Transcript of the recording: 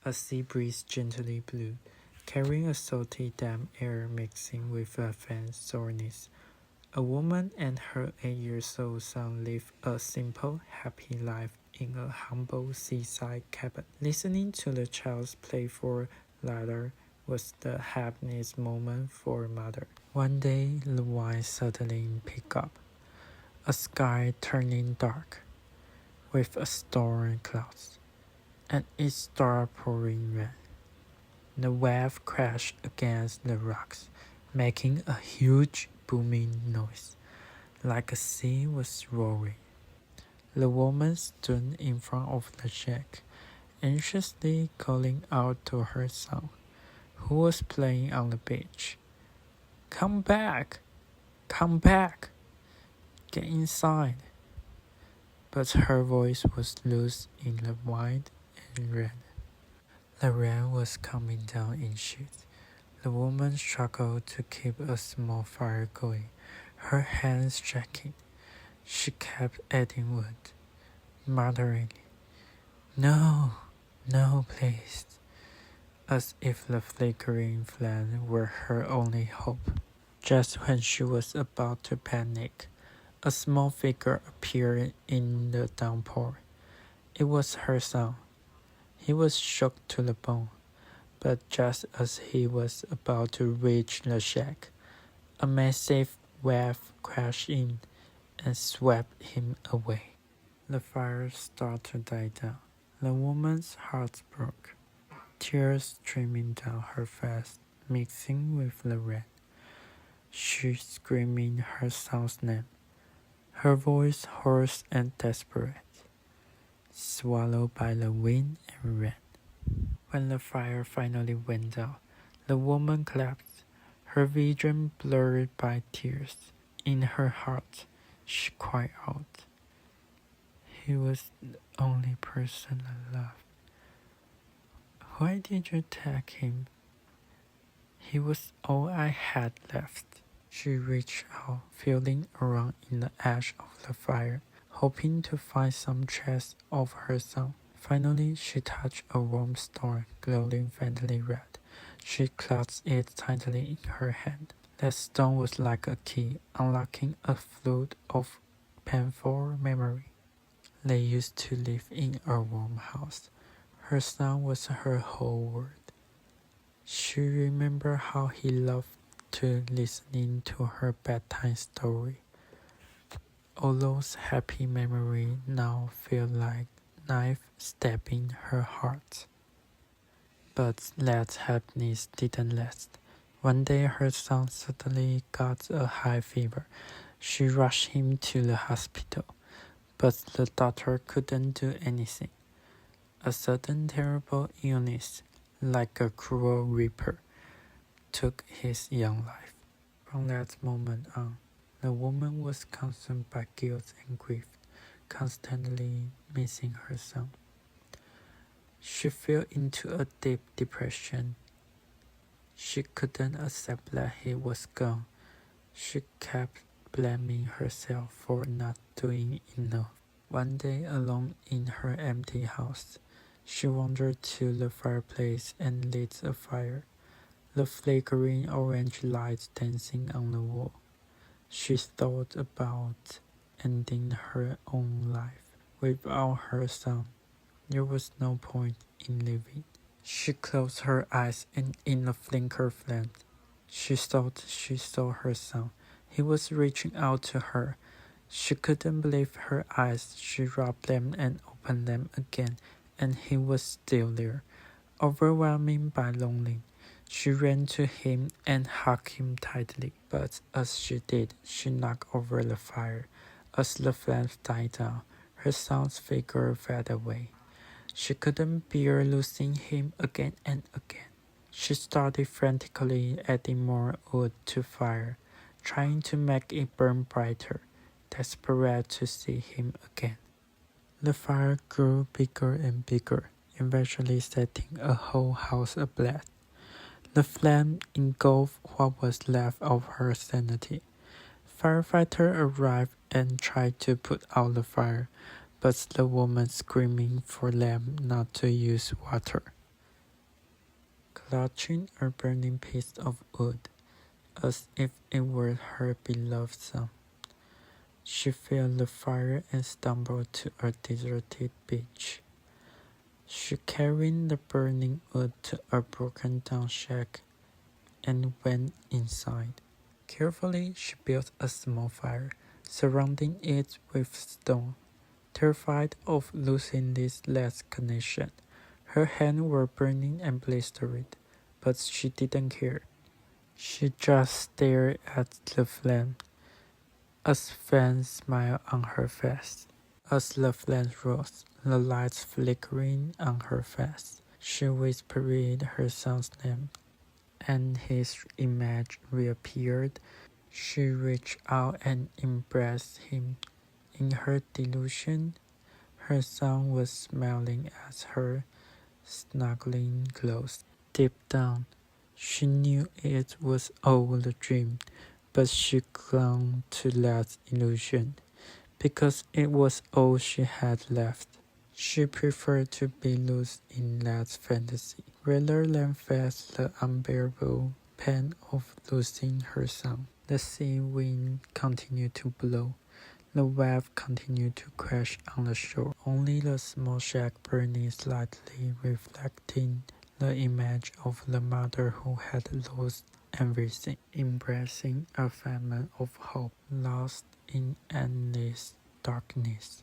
A sea breeze gently blew, carrying a salty damp air mixing with a faint soreness. A woman and her 8-year-old son lived a simple, happy life in a humble seaside cabin. Listening to the child's playful laughter was the happiest moment for mother. One day, the wind suddenly picked up, a sky turning dark, with a storm clouds, and it started pouring rain. The wave crashed against the rocks, making a huge booming noise, like a sea was roaring. The woman stood in front of the shack, anxiously calling out to her son, who was playing on the beach. Come back! Come back! Get inside! But her voice was lost in the wind and rain. The rain was coming down in sheets. The woman struggled to keep a small fire going, her hands shaking. She kept adding wood, muttering, No, no, please, as if the flickering flame were her only hope. Just when she was about to panic, a small figure appeared in the downpour. It was her son. He was shook to the bone, but just as he was about to reach the shack, a massive wave crashed in and swept him away. The fire started to die down. The woman's heart broke, tears streaming down her face, mixing with the rain. She screaming her son's name, her voice hoarse and desperate, swallowed by the wind and rain. When the fire finally went out, the woman collapsed, her vision blurred by tears. In her heart, she cried out, He was the only person I loved. Why did you take him? He was all I had left. She reached out, feeling around in the ash of the fire, hoping to find some trace of her son. Finally, she touched a warm stone, glowing faintly red. She clasped it tightly in her hand. That stone was like a key, unlocking a flood of painful memory. They used to live in a warm house. Her son was her whole world. She remembered how he loved to listen to her bedtime story. All those happy memories now feel like knife stabbing her heart. But that happiness didn't last. One day her son suddenly got a high fever. She rushed him to the hospital, but the doctor couldn't do anything. A sudden terrible illness, like a cruel reaper, took his young life. From that moment on, the woman was consumed by guilt and grief, constantly missing her son. She fell into a deep depression. She couldn't accept that he was gone. She kept blaming herself for not doing enough. One day, alone in her empty house, she wandered to the fireplace and lit a fire, the flickering orange light dancing on the wall. She thought about ending her own life. Without her son, there was no point in living. She closed her eyes and in a flicker flame, she thought she saw her son. He was reaching out to her. She couldn't believe her eyes. She rubbed them and opened them again, and he was still there. Overwhelmed by longing, she ran to him and hugged him tightly. But as she did, she knocked over the fire. As the flames died down, her son's figure faded away. She couldn't bear losing him again and again. She started frantically adding more wood to fire, trying to make it burn brighter, desperate to see him again. The fire grew bigger and bigger, eventually setting a whole house ablaze. The flame engulfed what was left of her sanity. Firefighters arrived and tried to put out the fire, but the woman screaming for them not to use water. clutching a burning piece of wood, as if it were her beloved son. She felt the fire and stumbled to a deserted beach. She carried the burning wood to a broken down shack and went inside. Carefully, she built a small fire, surrounding it with stone. Terrified of losing this last connection, her hands were burning and blistered, but she didn't care. She just stared at the flame, a faint smile on her face. As the flames rose, the lights flickering on her face, she whispered her son's name, and his image reappeared. She reached out and embraced him. In her delusion, her son was smiling at her, snuggling close. Deep down, she knew it was all a dream, but she clung to that illusion because it was all she had left. She preferred to be lost in that fantasy rather than face the unbearable pain of losing her son. The sea wind continued to blow. The wave continued to crash on the shore, only the small shack burning slightly, reflecting the image of the mother who had lost everything, embracing a famine of hope, lost in endless darkness.